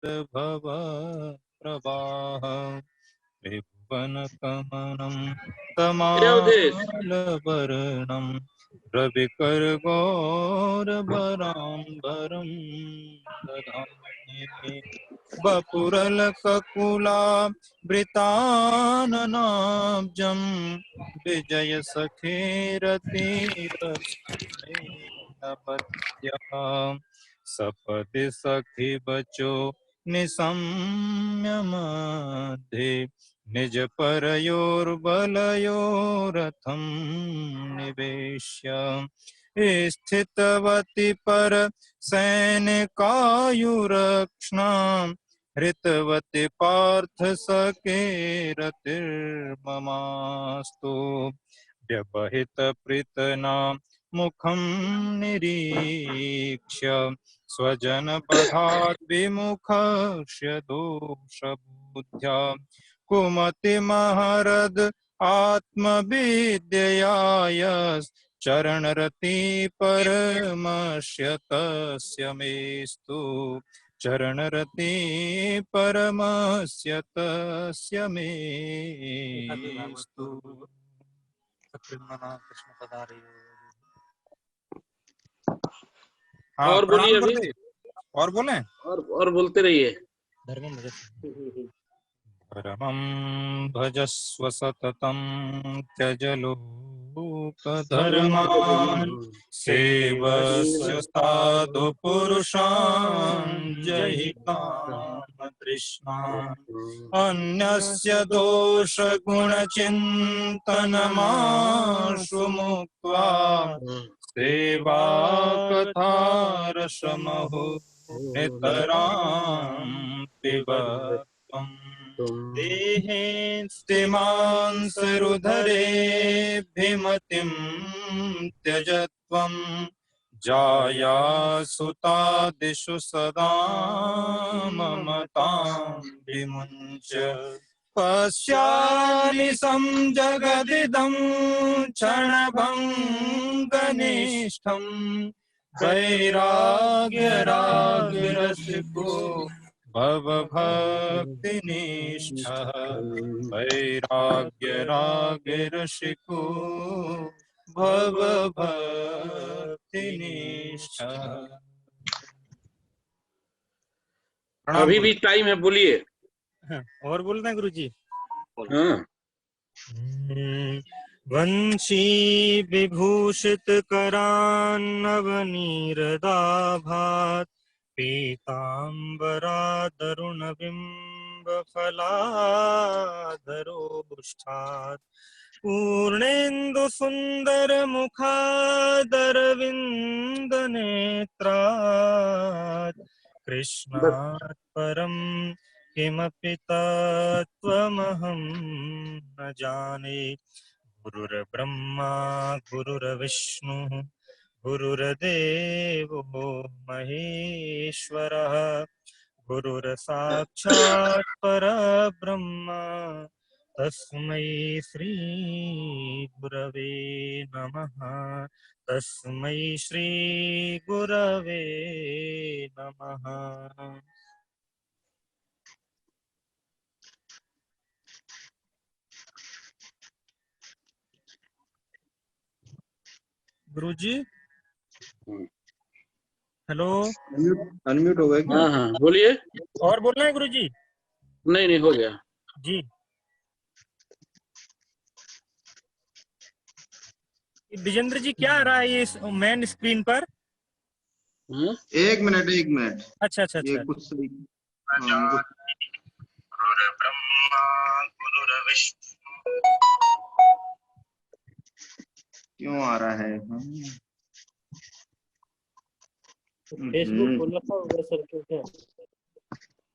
भव प्रवाह त्रिभुवनकमनं तमालवर्णं रविकरगौरवराम्बरं दधामि वपुरलककुलावृताननाब्जं विजयसखेरतीरस्नेहपत्यः सपदि सखि बचो निशम्य मध्ये निज परयोर्बलयोरथं निवेश्य स्थितवती पर सैनिकायुरक्ष्णां हृतवती पार्थ सखेरतिर्ममास्तु व्यवहित प्रीतनां मुखं निरीक्ष्य स्वजनपदात् विमुखस्य दोषबुद्ध्या कुमतिमहरद् आत्मविद्ययाय चरणरति परमस्य तस्य मेस्तु चरणरति परमस्य तस्य मेस्तु। कृष्ण पधारे। हाँ, और बोलिए अभी, और बोले और बोलते रहिए। धर्मं भजस्व सततं त्यज लोकधर्मान् सेवस्य साधु पुरुषान् जहि कामतृष्णान् अन्यस्य दोषगुणचिन्तनमाशु मुक्त्वा सेवा कथारसमहो नितरां पिबत्वम् देहेस्तिमान् सरुधरेभिमतिं त्यजत्वं जाया सुतादिषु सदा ममतां विमुञ्च पश्यानिशं जगदिदं क्षणभङ्गनिष्ठं वैराग्यरागरसिको भवभक्तिनिष्ठः वैराग्यरागरसिको भवभक्तिनिष्ठः। अभी भी टाइम है, बोलिए। और बोलना गुरुजी। हाँ। वंशी विभूषित करान्नवनीरदाभात् पीताम्बरादरुणबिम्बफलाधरोष्ठात् पूर्णेन्दु सुन्दर मुखादरविन्दनेत्रात् कृष्णात् परं किमपि तत्त्वमहं न जाने। गुरुर्ब्रह्मा गुरुर्विष्णुः गुरुर्देवो महेश्वरः गुरुर्साक्षात् परब्रह्म तस्मै श्री गुरवे नमः। तस्मै श्री गुरवे नमः। गुरुजी हेलो, अनम्यूट हो गया क्या? हाँ हाँ बोलिए। और बोलना है गुरुजी? नहीं नहीं, हो गया जी। विजेंद्र जी क्या आ रहा है ये मेन स्क्रीन पर? एक मिनट। अच्छा अच्छा ये अच्छा। कुछ सही। गुरुर्ब्रह्मा गुरुर्विष्णु। क्यों आ रहा है? फेसबुक खोल रखा होगा सर, क्यों क्या?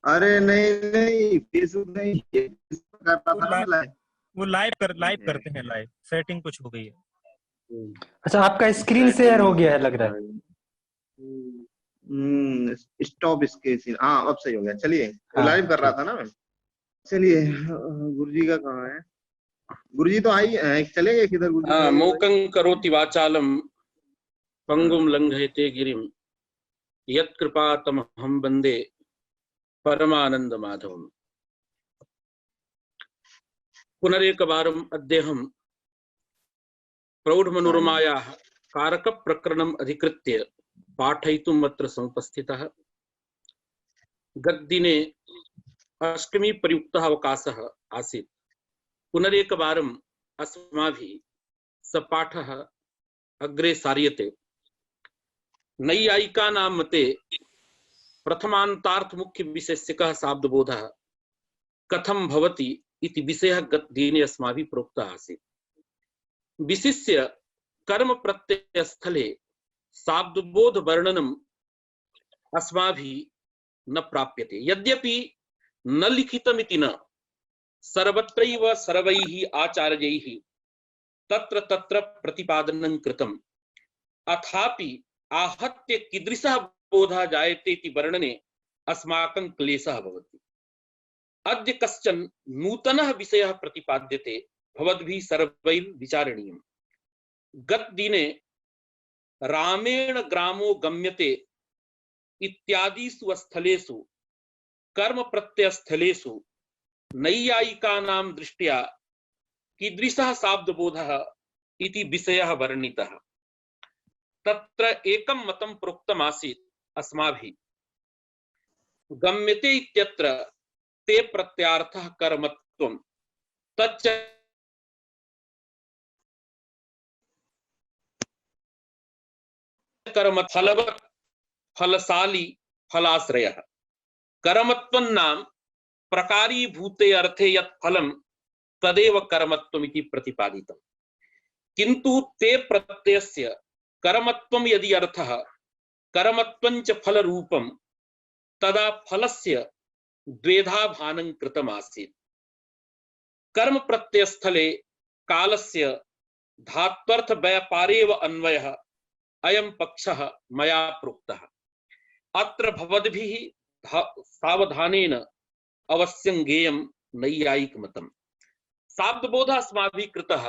अरे नहीं फेसबुक नहीं, वो लाइव करते हैं। लाइव सेटिंग कुछ हो गई है। अच्छा, आपका स्क्रीन शेयर हो गया है लग रहा है। स्टॉप इसके। हाँ अब सही हो गया। चलिए, हाँ, लाइव कर रहा था ना मैं। चलिए, गुरुजी का कहाँ है? गुरुजी तो आई चले गए किधर? गुरुजी हाँ, मूकं करोति वाचालम पंगुम लंघयते गिरिम यत्कृपातमहं वंदे परमानंद माधवम्। पुनरेकवारम् अद्यहं प्रौढमनोरमायाः कारकप्रकरणम् अधिकृत्य पाठयितुम् अत्र समुपस्थितः। गतदिने अष्टमी प्रयुक्तः अवकाशः आसीत्। पुनरेकवारम् अस्माभिः स पाठः अग्रे सार्यते। नैयायिकानां मते प्रथमान्तार्थ मुख्य विषयस्य कः शाब्दबोधः कथं भवति इति विषयः गतदिने अस्माभिः प्रोक्तः आसीत्। विशिष्य कर्म प्रत्यय स्थले शाब्दबोध वर्णनम् अस्माभिः न प्राप्यते। यद्यपि न लिखितमिति न, सर्वत्रैव सर्वैः आचार्यैः तत्र तत्र प्रतिपादनं कृतम्, अथापि आहत्य कीदृशः बोधः जायते इति वर्णने अस्माकं क्लेशः भवति। अद्य कश्चन नूतनः विषयः प्रतिपाद्यते, भवद्भिः सर्वैः विचारणीयम्। गतदिने रामेण ग्रामो गम्यते इत्यादिषु स्थलेषु कर्म प्रत्यय स्थलेषु नैयायिकानां दृष्ट्या कीदृशः शाब्दबोधः इति विषयः वर्णितः। तत्र एकं मतं प्रोक्तमासीत् अस्माभिः, गम्यते इत्यत्र ते प्रत्यार्थः कर्मत्वं, तच्च कर्म फलवत् फलशाली फलाश्रयः। कर्मत्वं नाम प्रकारीभूते अर्थे यत् फलं तदेव कर्मत्वम् इति प्रतिपादितम्। किन्तु ते प्रत्ययस्य कर्मत्वं यदि अर्थः कर्मत्वं च फलरूपं, तदा फलस्य द्वेधा भानं कृतमासीत्। कर्म प्रत्ययस्थले कालस्य धात्वर्थ व्यापारेव अन्वयः अयं पक्षः मया प्रोक्तः। अत्र भवद्भिः सावधानेन अवश्यं ज्ञेयं नैयायिकमतम्। शाब्दबोधः अस्माभिः कृतः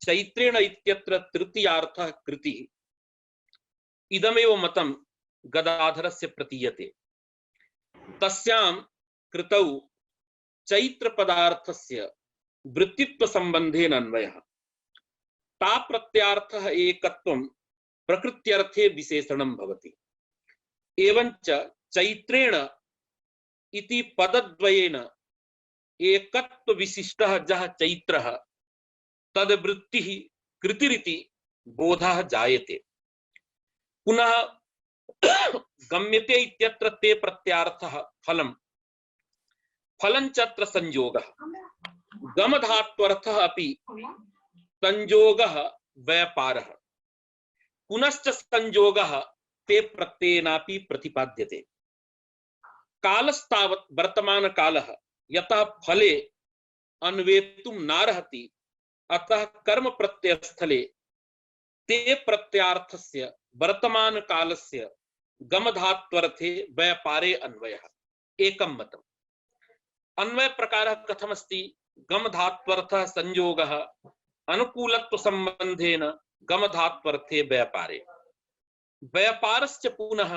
चैत्रेण इत्यत्र तृतीयार्थः कृतिः, इदमेव मतं गदाधरस्य प्रतीयते। तस्यां कृतौ चैत्र पदार्थस्य वृत्तित्व संबंधेन अन्वयः। ता प्रत्यार्थः एकत्वं प्रकृत्यर्थे विशेषणं भवति। एवंच चैत्रेण इति पदद्वयेन एकत्व विशिष्टः जः चैत्रः तद वृत्तिः कृतिरिति बोधः जायते। पुनः गम्यते इत्यत्र ते प्रत्यार्थः फलं, फलञ्चत्र संयोगः। गम धात्वर्थः अपि संयोगः व्यापारः, पुनश्च संयोगः ते प्रत्ययेनापि प्रतिपाद्यते। कालस्तावत् वर्तमान कालः यतः फले अन्वेतुं नार्हति, अतः कर्म प्रत्यय स्थले ते प्रत्यार्थस्य वर्तमान कालस्य गमधात्वर्थे व्यापारे अन्वयः। एकं मतम्। अन्वय प्रकारः कथमस्ति? गमधात्वर्थः संयोगः अनुकूलत्व संबंधेन गमधात्वर्थे व्यापारे, व्यापारश्च पुनः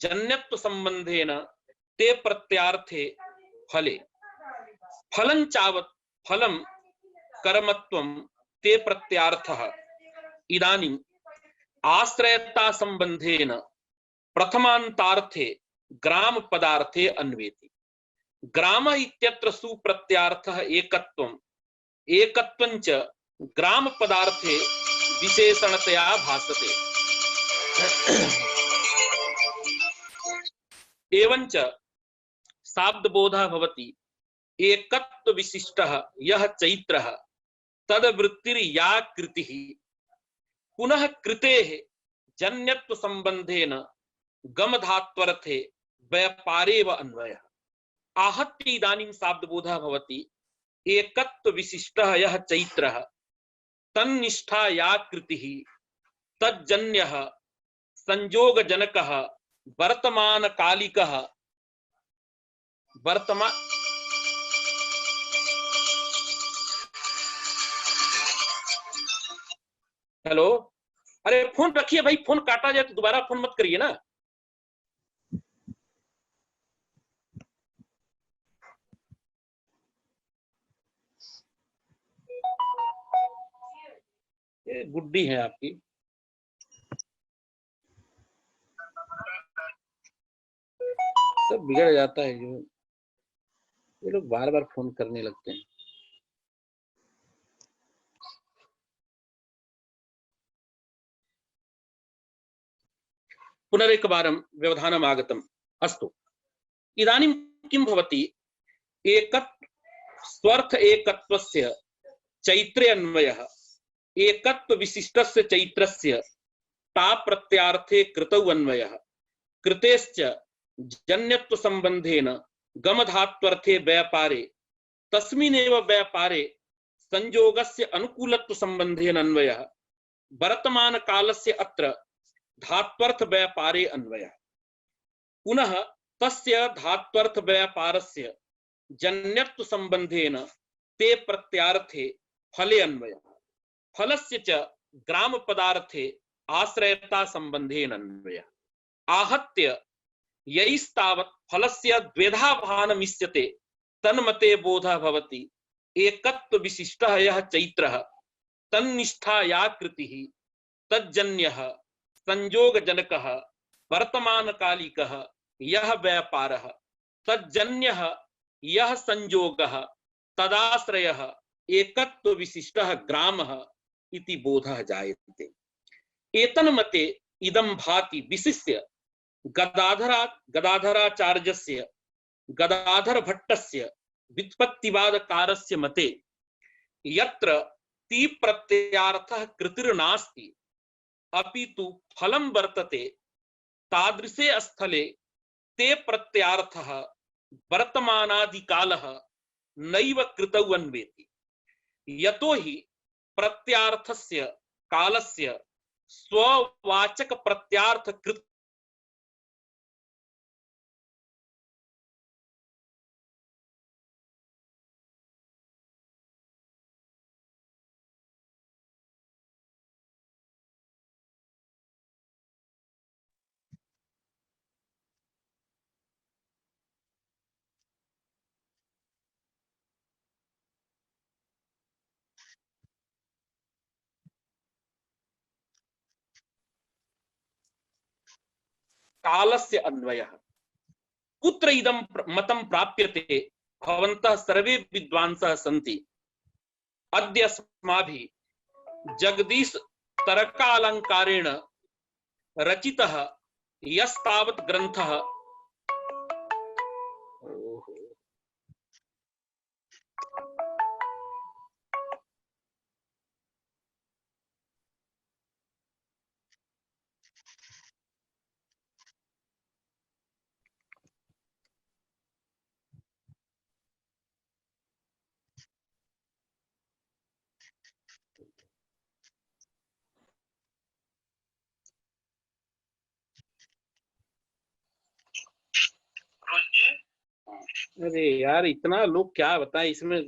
जन्यत्व संबंधेन ते प्रत्यार्थे फले, फलञ्चावत् फलं कर्मत्वं ते प्रत्यार्थः इदानीम् आश्रयता संबंधेन प्रथमान्तार्थे ग्राम पदार्थे अन्वेति। ग्राम इत्यत्र सुप्रत्यार्थः एकत्वम्, एकत्वञ्च ग्राम पदार्थे विशेषणतया भासते। एवंच शाब्दबोधः भवति एकत्व विशिष्टः यः चैत्रः तद वृत्तिर्या कृतिः, पुनः कृतेः जन्यत्व संबंधेन गमधात्वर्थे व्यापारेव अन्वयः। आहत्य इदानीं शाब्दबोधः भवति एकत्व विशिष्टः यः चैत्रः तन्निष्ठा या कृतिः तज्जन्यः संयोगजनकः वर्तमान कालिकः हेलो, अरे फोन रखिए भाई, फोन काटा जाए तो दोबारा फोन मत करिए ना। अरे गुड्डी है आपकी। सब बिगड़ जाता है जो ये लोग बार बार फोन करने लगते हैं। पुनरेकवारं व्यवधानम् आगतम्। अस्तु, इदानीं किं भवति, स्वर्थ एकत्वस्य चैत्रे अन्वयः एकत्व विशिष्टस्य चैत्रस्य ता प्रत्यार्थे कृतौ अन्वयः कृतेश्च जन्यत्व संबंधेन गमधात्वर्थे व्यापारे तस्मिन्नेव व्यापारे संयोगस्य अनुकूलत्व संबंधेन अन्वयः वर्तमान कालस्य अत्र धात्वर्थ व्यापारे अन्वयः पुनः तस्य धात्वर्थ व्यापारस्य जन्यत्व संबंधेन ते प्रत्यार्थे फले अन्वयः फलस्य च ग्राम पदार्थे आश्रयता संबंधेन अन्वयः आहत्य यैस्तावत् फलस्य द्वेधा भानमिष्यते तन्मते बोधः भवति एकत्व विशिष्टः यः चैत्रः तन्निष्ठा या कृतिः तज्जन्यः संयोगजनकः वर्तमानकालिकः यः व्यापारः तज्जन्यः यः संयोगः तदाश्रयः एकत्व विशिष्टः ग्रामः इति बोधः जायते। एतन्मते इदं भाति विशिष्य गदाधराचार्यस्य गदाधर भट्टस्य व्युत्पत्तिवादकारस्य मते यत्र ती प्रत्ययार्थः कृतिर्नास्ति अपितु फलं वर्तते तादृशे स्थले ते प्रत्ययार्थः वर्तमानादिकालः नैव कृतौ अन्वेति यतो हि प्रत्यार्थस्य कालस्य स्ववाचक प्रत्यार्थ कृत कालस्य अन्वयः कुत्र इदं मतं प्राप्यते भवन्तः सर्वे विद्वांसः सन्ति। अद्य अस्माभिः जगदीश तरकालंकारेण रचितः यस्तावत् ग्रन्थः अरे यार इतना लोग क्या बताएं इसमें।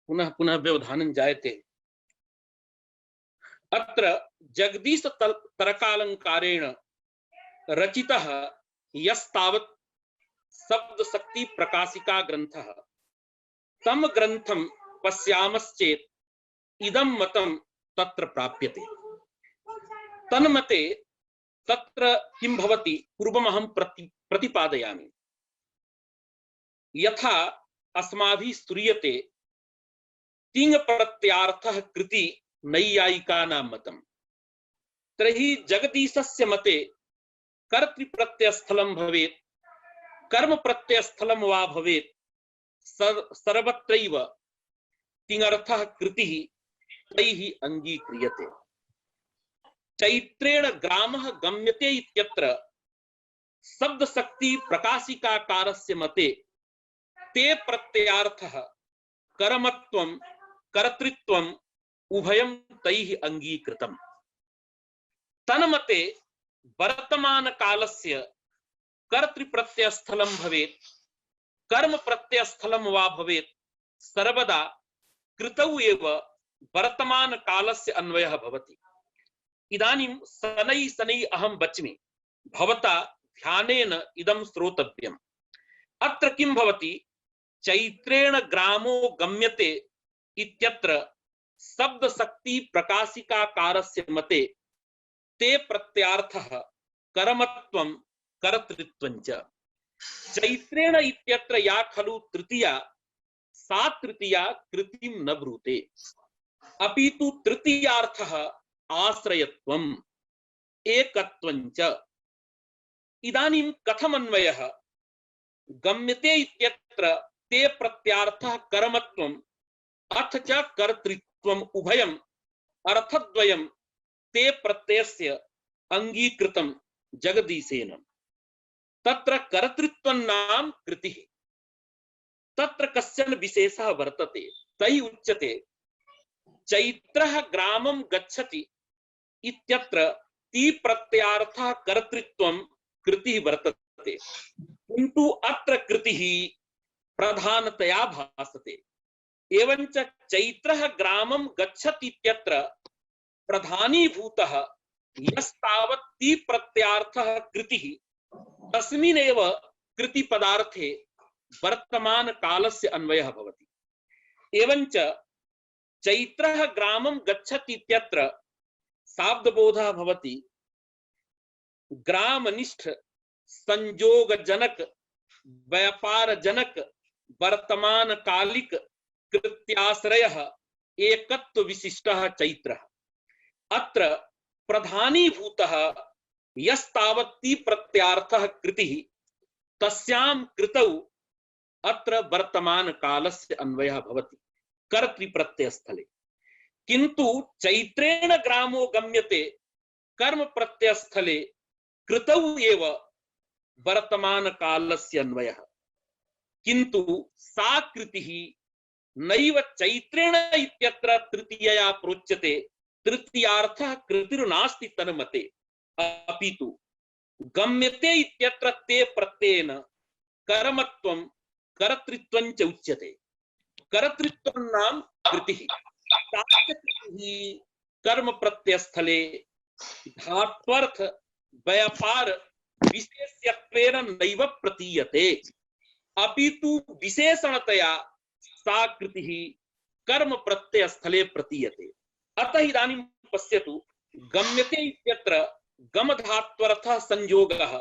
पुनः पुनः व्यवधानं जायते। अत्र जगदीश तरकालंकारेण रचितः यस्तावत् शब्द शक्ति प्रकाशिका ग्रंथः तम ग्रंथं पश्यामश्चेत् इदं मतं तत्र प्राप्यते। तन्मते तत्र किं भवति पूर्वमहं प्रतिपादयामि। यथा अस्माभिः श्रूयते तिङ् प्रत्यार्थः कृति नैयायिकानां मतं तर्हि जगदीशस्य मते कर्तृप्रत्ययस्थलं भवेत् कर्म प्रत्ययस्थलं वा भवेत् सर्वत्रैव तिङर्थः कृतिः तैः अङ्गीक्रियते। चैत्रेण ग्रामः गम्यते इत्यत्र शब्द शक्ति प्रकाशिकाकारस्य मते ते प्रत्ययार्थः कर्मत्वं कर्तृत्वम् उभयं तैः अङ्गीकृतम्। तन्मते वर्तमान कालस्य कर्तृप्रत्ययस्थलं भवेत् कर्म प्रत्ययस्थलं वा भवेत् सर्वदा कृतौ एव वर्तमान कालस्य अन्वयः भवति। इदानीं शनैः शनैः अहं वच्मि भवता ध्यानेन इदं श्रोतव्यम्। अत्र किं भवति, चैत्रेण ग्रामो गम्यते इत्यत्र शब्द शक्ति प्रकाशिकाकारस्य मते ते प्रत्यार्थः कर्मत्वं कर्तृत्वं च। चैत्रेण इत्यत्र या खलु तृतीया सा तृतीया कृतिं न ब्रूते, अपितु तृतीयार्थः आश्रयत्वम् एकत्वं च। इदानीं कथमन्वयः, गम्यते इत्यत्र ते प्रत्यार्थः कर्मत्वम् अथ च कर्तृत्वम् उभयम् अर्थद्वयं ते प्रत्ययस्य अंगीकृतं जगदीशेन। तत्र कर्तृत्वं नाम कृतिः, तत्र कश्चन विशेषः वर्तते, तैः उच्यते चैत्रः ग्रामं गच्छति इत्यत्र ती प्रत्यार्थः कर्तृत्वं कृतिः वर्तते, किन्तु अत्र कृतिः प्रधानतया भासते। एवञ्च चैत्रः ग्रामं गच्छति इत्यत्र प्रधानीभूतः यस्तावत् ती प्रत्यार्थः कृतिः तस्मिन्नेव कृति पदार्थे वर्तमान कालस्य अन्वयः भवति। एवञ्च चैत्रः ग्रामं गच्छति इत्यत्र शाब्दबोधः भवति ग्रामनिष्ठ संयोगजनक व्यापारजनक वर्तमान कालिक कृत्याश्रयः एकत्व विशिष्टः चैत्रः। अत्र प्रधानीभूतः यस्तावत्ति प्रत्यार्थः कृतिः तस्यां कृतौ अत्र वर्तमान कालस्य अन्वयः भवति कर्तृप्रत्ययस्थले। किन्तु चैत्रेण ग्रामो गम्यते कर्म प्रत्ययस्थले कृतौ एव वर्तमान कालस्य अन्वयः, किन्तु सा कृतिः नैव चैत्रेण इत्यत्र तृतीयया प्रोच्यते, तृतीयार्थः कृतिर्नास्ति तन्मते, अपितु गम्यते इत्यत्र ते प्रत्ययेन कर्मत्वं कर्तृत्वं च उच्यते। कर्तृत्वं नाम कृतिः, सा कृतिः कर्म प्रत्ययस्थले धात्वर्थ व्यापार विशेष्यत्वेन नैव प्रतीयते, अपितु विशेषणतया सा कृतिः कर्म प्रत्ययस्थले प्रतीयते। अतः इदानीं पश्यतु, गम्यते इत्यत्र गम धात्वर्थः संयोगः,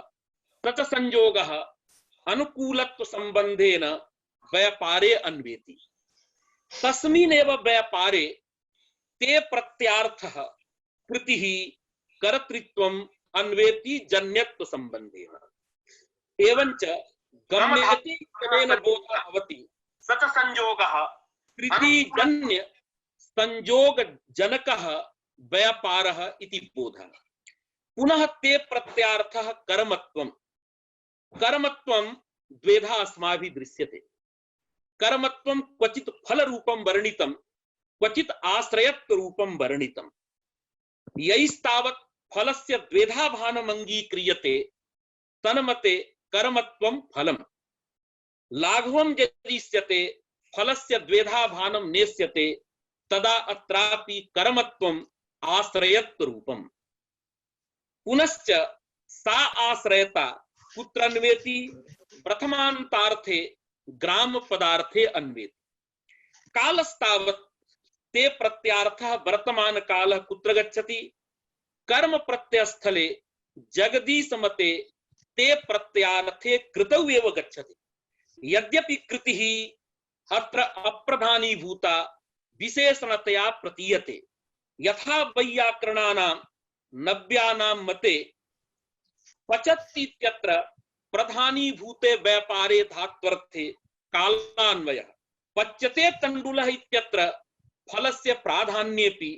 तच संयोगः अनुकूलत्व संबंधेन व्यापारे अन्वेति। तस्मिन्नेव व्यापारे ते प्रत्यार्थः कृतिः कर्तृत्वम् अन्वेति जन्यत्व संबंधेन। एवञ्च गम्यते इत्यनेन बोधः भवति स च संयोगः कृतिजन्य संयोगजनकः व्यापारः इति बोधः। पुनः ते प्रत्यार्थः कर्मत्वम्। कर्मत्वं द्वेधा अस्माभिः दृश्यते। कर्मत्वं क्वचित् फल रूपं वर्णितं, क्वचित् आश्रयत्व रूपं वर्णितं। यैस्तावत् फलस्य द्वेधा भानम् अंगीक्रियते तन्मते कर्मत्वं फलम्। लाघवं यदिष्यते फलस्य द्वेधा भानम् नेष्यते तदा अत्रापि कर्मत्वम् आश्रयत्व रूपम्। पुनश्च सा आश्रयता कुत्र अन्वेति, प्रथमान्तार्थे ग्राम पदार्थे अन्वेति। कालस्तावत् ते प्रत्यार्थः वर्तमान कालः कुत्र गच्छति, कर्म प्रत्ययस्थले जगदीशमते ते प्रत्यार्थे कृतौ एव गच्छति। यद्यपि कृतिः अत्र अप्रधानीभूता विशेषणतया प्रतीयते, यथा वैयाकरणानां नव्यानां मते पचति इत्यत्र प्रधानीभूते व्यापारे धात्वर्थे कालान्वयः, पच्यते तण्डुलः इत्यत्र फलस्य प्राधान्येपि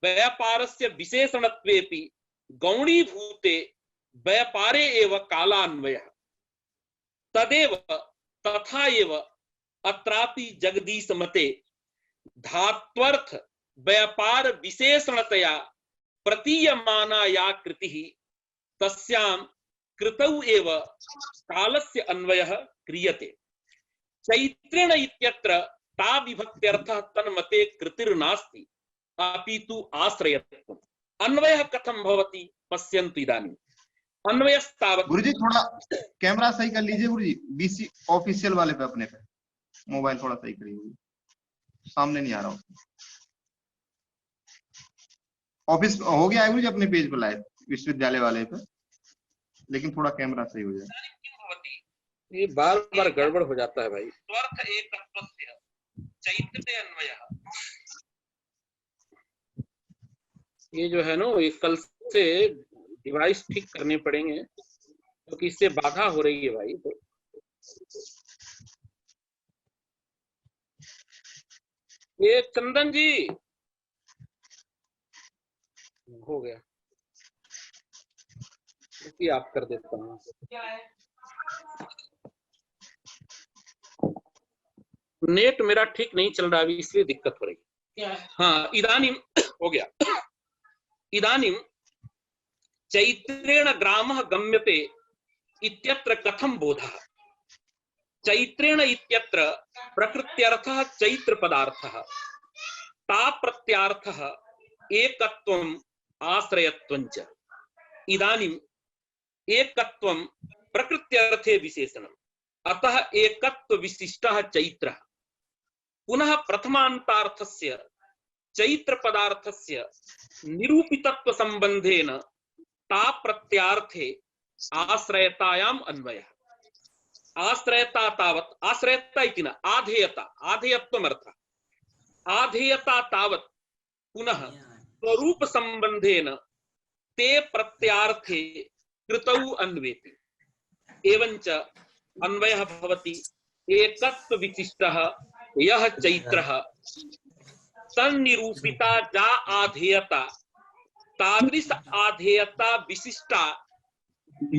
व्यापारस्य विशेषणत्वेपि गौणीभूते व्यापारे एव कालान्वयः। तदेव तथा एव अत्रापि जगदीश मते धात्वर्थ व्यापार विशेषणतया प्रतीयमाना या कृतिः तस्यां कृतौ एव कालस्य अन्वयः क्रियते। चैत्रेण इत्यत्र ता विभक्त्यर्थः तन्मते कृतिर्नास्ति, अपितु आश्रयत्वम्। अन्वयः कथं भवति पश्यन्तु इदानीं। अन्वयस्तावत्। गुरुजी थोड़ा कैमरा सही कर लीजिए गुरुजी, बीसी ऑफिशियल वाले पे, अपने पे मोबाइल थोड़ा सही करिए गुरुजी, सामने नहीं आ रहा उसमें। ऑफिस हो गया है गुरुजी अपने पेज पे लाइव, विश्वविद्यालय वाले पे, लेकिन थोड़ा कैमरा सही हो जाए। ये बार बार गड़बड़ हो जाता है भाई। स्वार्थ एकत्वस्य चैत्रे अन्वयः। ये जो है ना, ये कल से डिवाइस ठीक करने पड़ेंगे, क्योंकि तो इससे बाधा हो रही है भाई। तो ये चंदन जी हो गया, इसकी आप कर देता हूँ। नेट मेरा ठीक नहीं चल रहा है, इसलिए दिक्कत हो रही है। हाँ, इदानीम हो गया। इदानीम चैत्रेण ग्रामः गम्यते इत्यत्र कथं बोधः। चैत्रेण इत्यत्र प्रकृत्यर्थः चैत्र पदार्थः, ता प्रत्यार्थः एकत्वम् आश्रयत्वञ्च। इदानीम एकत्वं प्रकृत्यर्थे विशेषणम्, अतः एकत्व विशिष्टः चैत्रः। पुनः प्रथमान्तार्थस्य चैत्र पदार्थस्य निरूपितत्व संबंधेन ता प्रत्यार्थे आश्रयतायाम अन्वयः। आश्रयता तावत्, आश्रयता इति न, आधेयता, आधेयत्वमर्थः। आधेयता तावत् पुनः स्वरूप संबंधेन ते प्रत्यार्थे कृतौ अन्वेति। एवञ्च अन्वयः भवति एकत्व विशिष्टः यः चैत्रः तन्निरूपिता जा आधेयता तादृश आधेयता विशिष्टा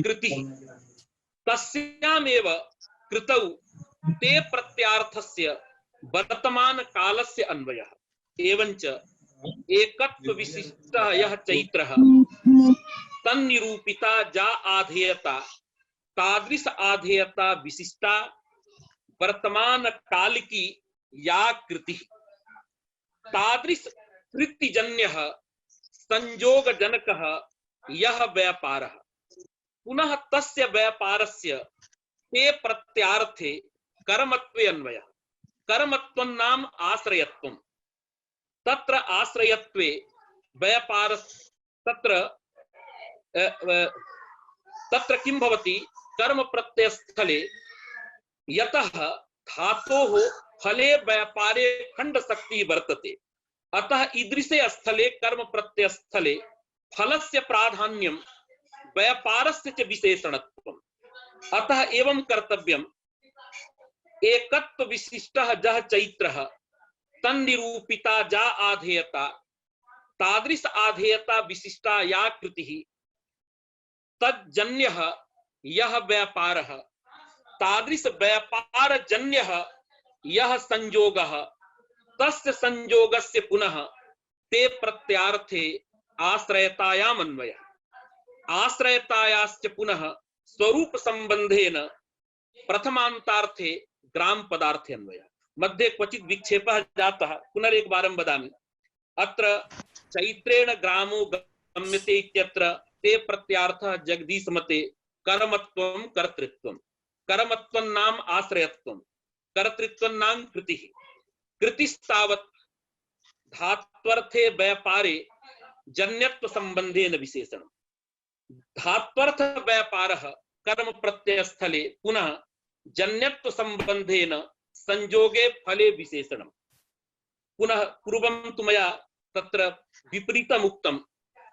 कृतिः तस्यामेव कृतौ ते प्रत्यार्थस्य वर्तमान कालस्य अन्वयः। एवञ्च एकत्व विशिष्टः यः चैत्रः तन्निरूपिता जा आधेयता तादृश आधेयता विशिष्टा वर्तमान काल की या कृति तादृश कृतिजन्यः संयोग जनकः यह व्यापारः। पुनः तस्य व्यापारस्य ते प्रत्यार्थे कर्मत्वे अन्वयः। कर्मत्वं नाम आश्रयत्वं, तत्र आश्रयत्वे व्यापार तत्र किं भवति, कर्म प्रत्यय स्थले यतः धातोः फले व्यापारे खंड शक्ति वर्तते, अतः ईदृशे स्थले कर्म प्रत्यय स्थले फलस्य प्राधान्यं व्यापारस्य च विशेषणत्वम्। अतः एवं कर्तव्यम् एकत्व विशिष्टः जः चैत्रः तन्निरूपिता जा आधेयता तादृश आधेयता विशिष्टा या कृतिः तज्जन्यः यः व्यापारः तादृश व्यापार जन्यः यः संयोगः तस्य संयोगस्य पुनः ते प्रत्यार्थे आश्रयतायाम अन्वयः। आश्रयतायाश्च पुनः स्वरूप संबंधेन प्रथमान्तार्थे ग्राम पदार्थे अन्वयः। मध्ये क्वचित् विक्षेपः जातः, पुनरेकवारं वदामि। अत्र चैत्रेण ग्रामो गम्यते इत्यत्र ते प्रत्यार्थः जगदीश मते कर्मत्वं कर्तृत्वं। कर्मत्वं नाम आश्रयत्वं, कर्तृत्वं नाम कृतिः। कृतिस्तावत् धात्वर्थे व्यापारे जन्यत्व संबंधेन विशेषणम्। धात्वर्थ व्यापारः कर्म प्रत्यय स्थले पुनः जन्यत्व संबंधेन संयोगे फले विशेषणम्। पुनः पूर्वं तु मया तत्र विपरीतम् उक्तम्।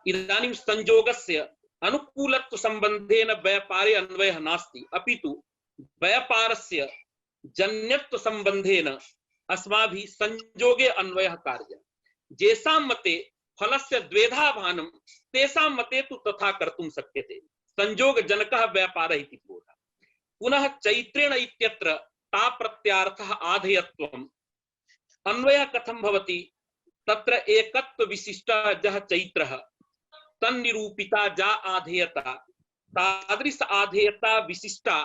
इदानीं संयोगस्य अनुकूलत्व संबंधेन व्यापारे अन्वयः नास्ति, अपितु व्यापारस्य जन्यत्व संबंधेन अस्माभिः संयोगे अन्वयः कार्यः। जेषां मते फलस्य द्वेधा भानं तेषां मते तु तथा कर्तुं शक्यते। संयोग जनकः व्यापारः इति बोधः। पुनः चैत्रेण इत्यत्र ता प्रत्यार्थः आधेयत्वम्। अन्वयः कथं भवति, तत्र एकत्व विशिष्टः जः चैत्रः तन्निरूपिता जा आधेयता तादृश आधेयता विशिष्टा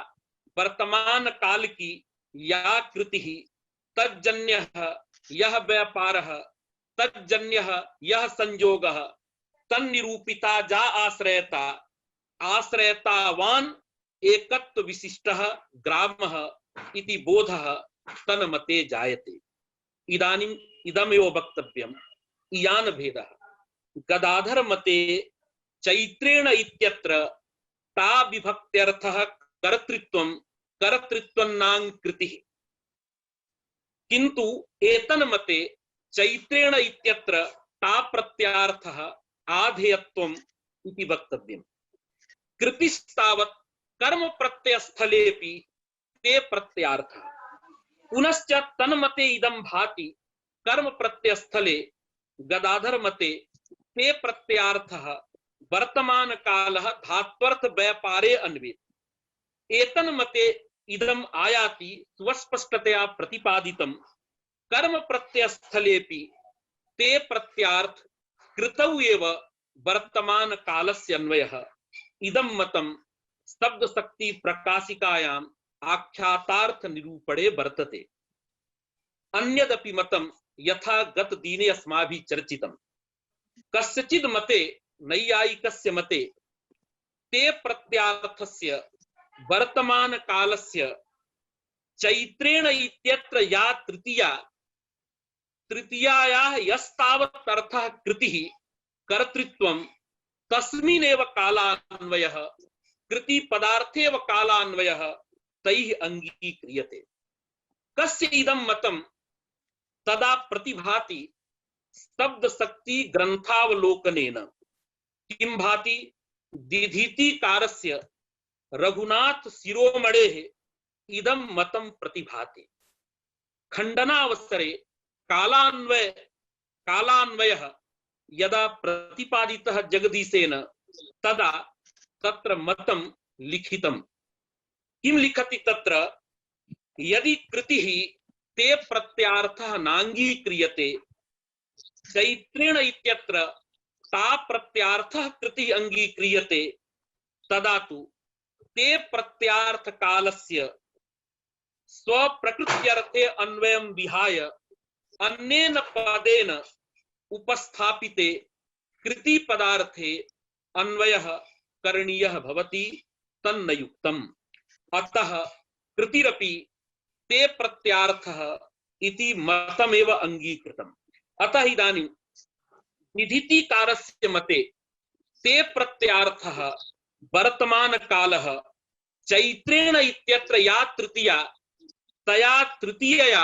वर्तमान काल की या कृतिः तज्जन्यः यह व्यापारः तज्जन्यः यह संयोगः तन्निरूपिता जा आश्रयता आश्रयतावान एकत्व विशिष्टः ग्रामः इति बोधः तन्मते जायते। इदानीम् इदमेव वक्तव्यम्। इयान भेदः गदाधर मते चैत्रेण इत्यत्र ता विभक्त्यर्थः कर्तृत्वं कर्तृत्वन्नां कृतिः, किन्तु एतन मते चैत्रेण इत्यत्र ता प्रत्यार्थः आधेयत्वम् इति वक्तव्यम्। कृतिस्तावत् कर्म प्रत्ययस्थलेपि ते प्रत्यार्थः। पुनश्च तन्मते इदं भाति कर्म प्रत्ययस्थले गदाधर मते ते प्रत्यार्थः वर्तमान कालः धात्वर्थ व्यापारे अन्वेति। एतन मते इदम आयाति स्वस्पष्टतया प्रतिपादितं कर्म प्रत्ययस्थलेपि ते प्रत्यार्थ कृतौ एव वर्तमान कालस्य अन्वयः। इदं मतं शब्द शक्ति प्रकाशिकायाम् आख्यातार्थ निरूपणे वर्तते। अन्यदपि मतं यथा गत दिने अस्माभिः चर्चितं। कस्यचिद् मते नैयायिकस्य मते ते प्रत्यार्थस्य वर्तमान कालस्य चैत्रेण इत्यत्र या तृतीयायाः यस्तावत् अर्थः कृतिः कर्तृत्वं तस्मिन्नेव कालान्वयः कृति पदार्थेव कालान्वयः तैः अंगीक्रियते। कस्य इदं मतं तदा प्रतिभाति शब्द शक्ति ग्रंथावलोकनेन। किं भाति? दिधीतिकारस्य रघुनाथ शिरोमणेः इदं मतं प्रतिभाति। खंडनावसरे कालान्वयः यदा प्रतिपादितः जगदीशेन तदा तत्र मतं लिखितं। किं लिखति तत्र? यदि कृतिः ते प्रत्यार्थः नांगीक्रियते चैत्रेण इत्यत्र ता प्रत्यार्थः कृतिः अंगीक्रियते तदा तु ते प्रत्यार्थ कालस्य स्वप्रकृत्यर्थे अन्वयं विहाय अन्येन पदेन उपस्थापिते कृति पदार्थे अन्वयः करणीयः भवति तन्न युक्तम्। अतः कृतिरपि ते प्रत्यार्थः इति मतमेव अंगीकृतम्। अतः इदानीं निधितिकारस्य मते ते प्रत्यार्थः वर्तमान कालः चैत्रेण इत्यत्र या तृतीया तया तृतीयया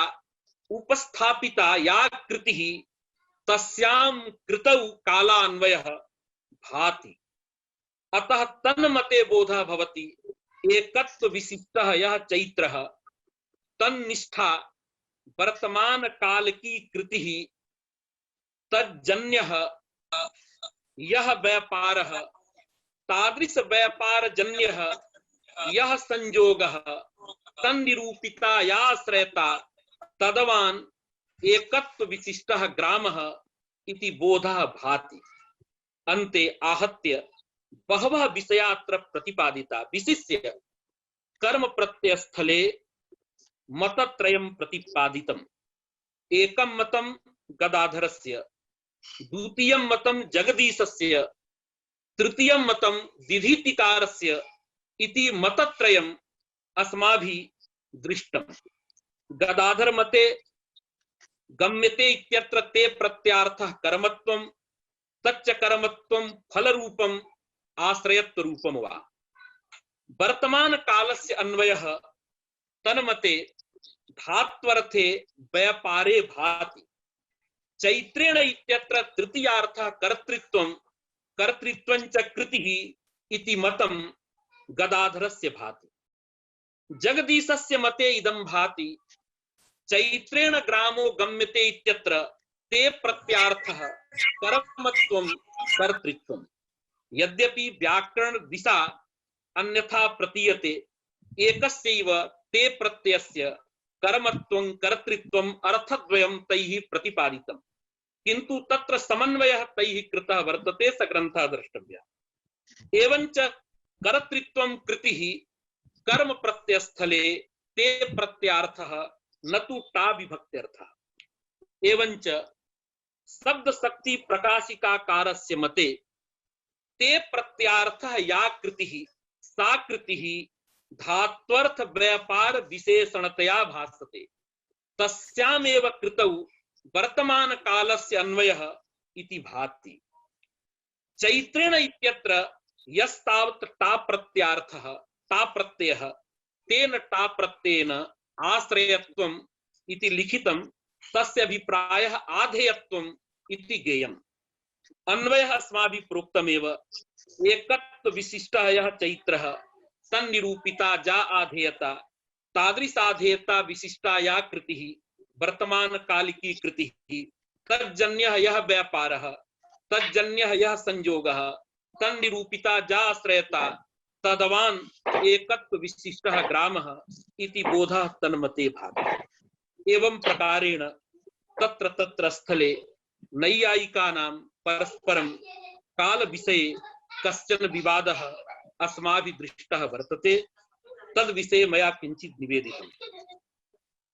उपस्थापिता या कृतिः तस्यां कृतौ कालान्वयः भाति। अतः तन्मते बोधः भवति एकत्व विशिष्टः यः चैत्रः तन्निष्ठा वर्तमान काल की कृतिः तज्जन्यः यह व्यापारः तादृश व्यापार जन्यः यह संयोगः तन्निरूपिता याश्रयता तदवान एकत्व विशिष्टः ग्रामः इति बोधः भाति। अन्ते आहत्य बहवः विषया अत्र प्रतिपादिता। विशिष्य कर्म प्रत्यय स्थले मतत्रयं प्रतिपादितम्। एकं मतं गदाधरस्य, द्वितीयं मतं जगदीशस्य, तृतीयं मतं दिधीतिकारस्य इति मतत्रयम् अस्माभिः दृष्टम्। गदाधर मते गम्यते इत्यत्र ते प्रत्यार्थः कर्मत्वं तच्च कर्मत्वं फलरूपम् आश्रयत्वरूपं वा। वर्तमान कालस्य अन्वयः तन्मते धात्वर्थे व्यापारे भाति। चैत्रेण इत्यत्र तृतीयार्थः कर्तृत्वं कर्तृत्वं च कृतिः इति मतं गदाधरस्य भाति। जगदीशस्य मते इदं भाति चैत्रेण ग्रामो गम्यते इत्यत्र ते प्रत्यार्थः कर्मत्वं कर्तृत्वं। यद्यपि व्याकरण दिशा अन्यथा प्रतीयते एकस्यैव ते प्रत्ययस्य कर्मत्वं कर्तृत्वम् अर्थद्वयं तैः प्रतिपादितम्, किन्तु तत्र समन्वयः तैः कृतः वर्तते, स ग्रन्थः द्रष्टव्यः। एवञ्च कर्तृत्वं कृतिः कर्म प्रत्ययस्थले ते प्रत्यार्थः न तु ता विभक्त्यर्थः। एवञ्च शब्द शक्ति प्रकाशिकाकारस्य मते ते प्रत्यार्थः या कृतिः सा कृतिः धात्वर्थ व्यापार विशेषणतया भासते तस्यामेव कृतौ वर्तमान कालस्य अन्वयः इति भाति। चैत्रेण इत्यत्र यस्तावत् टा प्रत्यार्थः टा प्रत्ययः तेन टा प्रत्ययेन आश्रयत्वम् इति लिखितं तस्य अभिप्रायः आधेयत्वम् इति ज्ञेयम्। अन्वयः अस्माभिः प्रोक्तमेव एकत्व विशिष्टः यः चैत्रः तन्निरूपिता जा आधेयता तादृशाधेयता विशिष्टा या कृतिः वर्तमान कालिकी कृतिः तज्जन्यः यः व्यापारः तज्जन्यः यः संयोगः तन्निरूपिता जा आश्रयता तदवान् एकत्व विशिष्टः ग्रामः इति बोधः तन्मते भाति। एवं प्रकारेण तत्र तत्र स्थले नैयायिकानां परस्परं काल विषये कश्चन विवादः अस्माभिः दृष्टः वर्तते तद् विषये मया किञ्चित् निवेदितम्।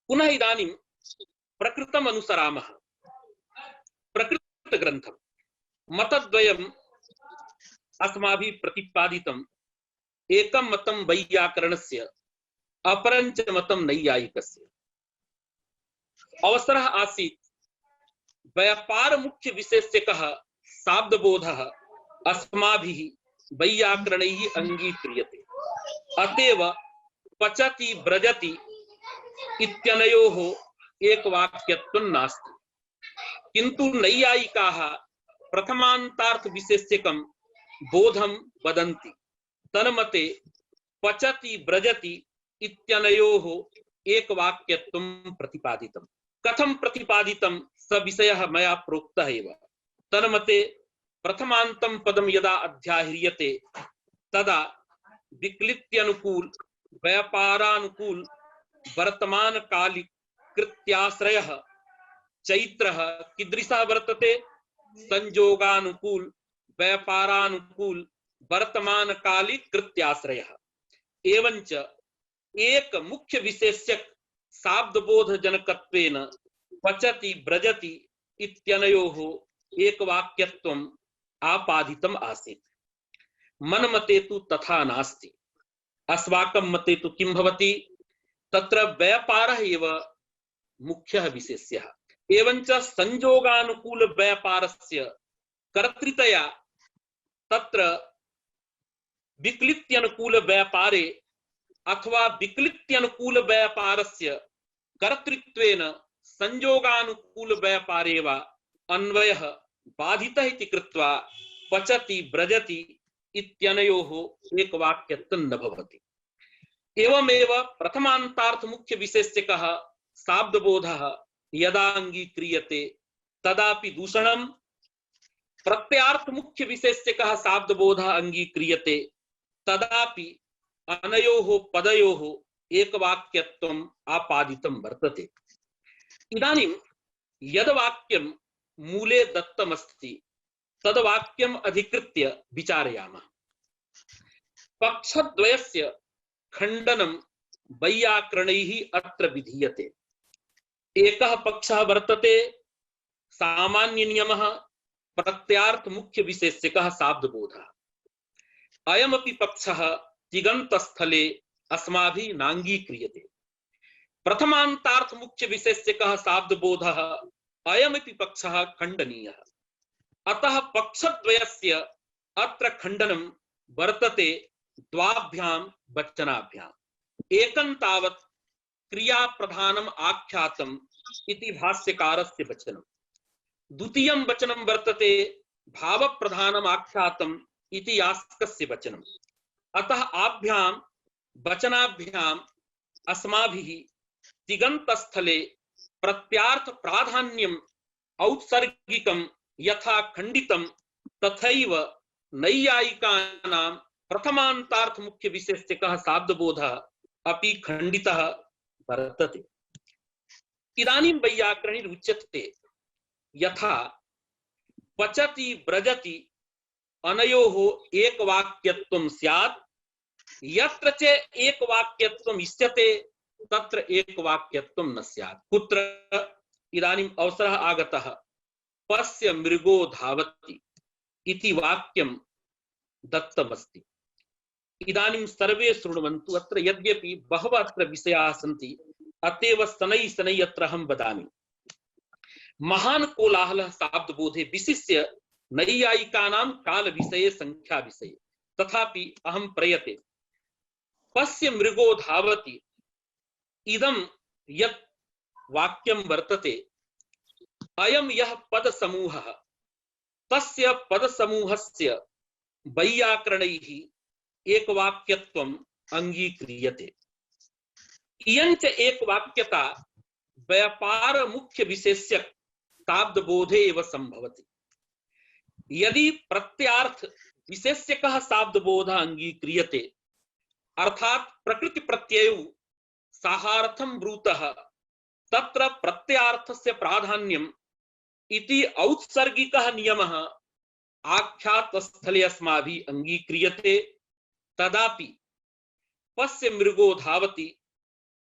पुनः इदानीं प्रकृतम् अनुसरामः। प्रकृत ग्रन्थं मतद्वयम् अस्माभिः प्रतिपादितम्। एकं मतं वैयाकरणस्य अपरञ्च मतं नैयायिकस्य। अवसरः आसीत् व्यापार मुख्य विशेषकः शाब्दबोधः अस्माभिः वैयाकरणैः अंगीक्रियते। अतएव पचति व्रजति इत्यनयोः एकवाक्यत्वं नास्ति। किन्तु नैयायिकाः प्रथमान्तार्थ विशेषकं बोधं वदन्ति। तन्मते पचति व्रजति इत्यनयोः एकवाक्यत्वं प्रतिपादितम्। कथं प्रतिपादितं स विषयः मया प्रोक्तः एव। तन्मते प्रथमान्तं पदं यदा अध्याह्रियते तदा विक्लित्यनुकूल व्यापारानुकूल वर्तमान कालिक कृत्याश्रयः चैत्रः कीदृशः वर्तते संयोगानुकूल व्यापारानुकूल वर्तमान कालिक कृत्याश्रयः। एवंच एक मुख्य विशेषक शाब्दबोध जनकत्वेन पचति व्रजति इत्यनयोः एकवाक्यत्वम् आपादितम् आसीत्। मन्मते तु तथा नास्ति। अस्माकं मते तु किं भवति तत्र व्यापारः एव मुख्यः विशेष्यः। एवंच संयोगानुकूल व्यापारस्य कर्तृतया तत्र विक्लित्यनुकूल व्यापारे अथवा विक्लित्यनुकूल व्यापारस्य कर्तृत्वेन संयोगानुकूल व्यापारे वा अन्वयः बाधितः इति कृत्वा पचति व्रजति इत्यनयोः एकवाक्यत्वं न भवति। एवमेव प्रथमान्तार्थ मुख्य विशेषकः शाब्दबोधः यदा अंगीक्रियते तदापि दूषणं, प्रत्यार्थ मुख्य विशेषकः शाब्दबोधः अंगीक्रियते तदापि अनयोः पदयोः एकवाक्यत्वम् आपादितं वर्तते। इदानीं यद्वाक्यं मूले दत्तमस्ति तद्वाक्यम् अधिकृत्य विचारयामः। पक्षद्वयस्य खण्डनं वैयाकरणैः अत्र विधीयते। एकः पक्षः वर्तते सामान्य नियमः प्रत्यार्थ मुख्य विशेषकः शाब्दबोधः। अयमपि पक्षः तिङन्तस्थले अस्माभिः नाङ्गीक्रियते। प्रथमान्तार्थ मुख्य विशेषकः शाब्दबोधः अयमपि पक्षः खण्डनीयः। अतः पक्षद्वयस्य अत्र खण्डनं वर्तते द्वाभ्यां वचनाभ्याम्। एकं तावत् क्रियाप्रधानम् आख्यातम् इति भाष्यकारस्य वचनं। द्वितीयं वचनं वर्तते भावप्रधानम् आख्यातम् इति यास्कस्य वचनम्। अतः आभ्यां वचनाभ्याम् अस्माभिः तिङन्तस्थले प्रत्यार्थ प्राधान्यम् औत्सर्गिकं यथा खण्डितं तथैव नैयायिकानां प्रथमान्तार्थ मुख्य विशेषकः शाब्दबोधः अपि खण्डितः वर्तते। इदानीं वैयाकरणैरुच्यते यथा पचति व्रजति अनयोः एकवाक्यत्वं स्यात्, यत्र च एकवाक्यत्वम् इष्यते तत्र एकवाक्यत्वं न स्यात्। कुत्र? इदानीम् अवसरः आगतः। पश्य मृगो धावति इति वाक्यं दत्तमस्ति। इदानीं सर्वे शृण्वन्तु। अत्र यद्यपि बहवः अत्र विषयाः सन्ति, अतएव शनैः शनैः अत्र अहं वदामि। महान् कोलाहलः शाब्दबोधे, विशिष्य नैयायिकानां काल विषये, संख्या विषये। तथापि अहं प्रयते। पश्य मृगो धावति, इदं यत् वाक्यं वर्तते, अयं यः पदसमूहः, तस्य पदसमूहस्य वैयाकरणैः एकवाक्यत्वम् अंगीक्रियते। इयञ्च एकवाक्यता व्यापार मुख्य विशेष्यक शाब्दबोधे एव संभवति। यदि प्रत्यार्थ विशेष्यकः शाब्दबोधः अंगीक्रियते, अर्थात प्रकृति प्रत्ययौ साहार्थं ब्रूतः, तत्र प्रत्यार्थस्य प्राधान्यम् इति औत्सर्गिकः नियमः आख्यात स्थले अस्माभिः अंगीक्रियते। तदापि पश्य मृगो धावति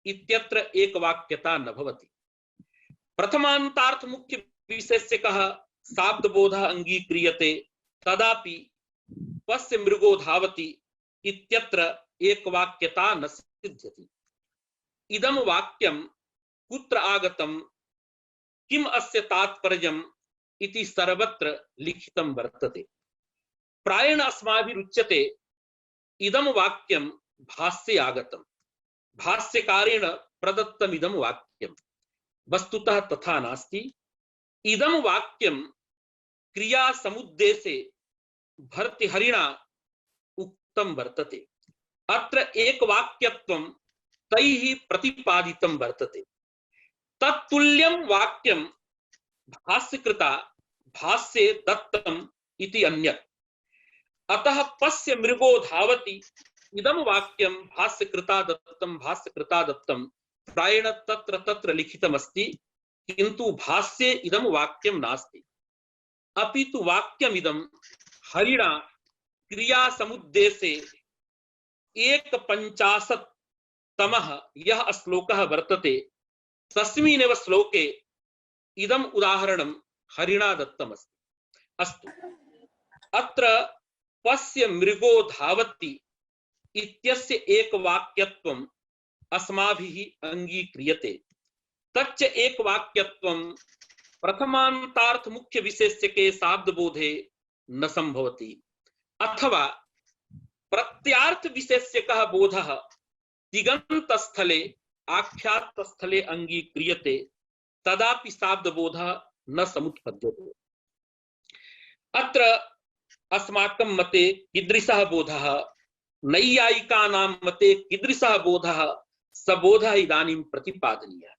इत्यत्र एकवाक्यता न भवति। प्रथमान्तार्थ मुख्य विशेष्यकः शाब्दबोधः अंगीक्रियते, तदापि पश्य मृगो धावति इत्यत्र एकवाक्यता न सिद्ध्यति। इदं वाक्यं कुत्र आगतं, किम अस्य तात्पर्यम् इति सर्वत्र लिखितं वर्तते। प्रायेण अस्माभिरुच्यते इदं वाक्यं भाष्ये आगतं, भाष्यकारेण प्रदत्तम् इदं वाक्यं। वस्तुतः तथा नास्ति। इदं वाक्यं क्रिया समुद्देशे भर्तृहरिणा उक्तं वर्तते। अत्र एकवाक्यत्वं तैः प्रतिपादितं वर्तते। तत्तुल्यं वाक्यं भाष्यकृता भाष्ये दत्तम् इति अन्यत्। अतः पश्य मृगो धावति इदं वाक्यं भाष्यकृता दत्तं प्रायेण तत्र तत्र लिखितमस्ति, किन्तु भाष्ये इदं वाक्यं नास्ति। अपि तु वाक्यमिदं हरिणा क्रिया समुद्देशे 51तमः यः श्लोकः वर्तते, तस्मिन्नेव श्लोके इदम् उदाहरणं हरिणा दत्तमस्ति। अस्तु, अत्र पश्य मृगो धावति इत्यस्य एकवाक्यत्वम् अस्माभिः अंगीक्रियते। तच्च एकवाक्यत्वं प्रथमान्तार्थ मुख्य विशेष्यके शाब्दबोधे न संभवति, अथवा प्रत्यार्थ विशेष्यकः बोधः तिङन्तस्थले आख्यातस्थले अंगीक्रियते, तदापि शाब्दबोधः न समुत्पद्यते। अत्र अस्माकं मते कीदृशः बोधः, नैयायिकानां मते कीदृशः बोधः, स बोधः इदानीं प्रतिपादनीयः।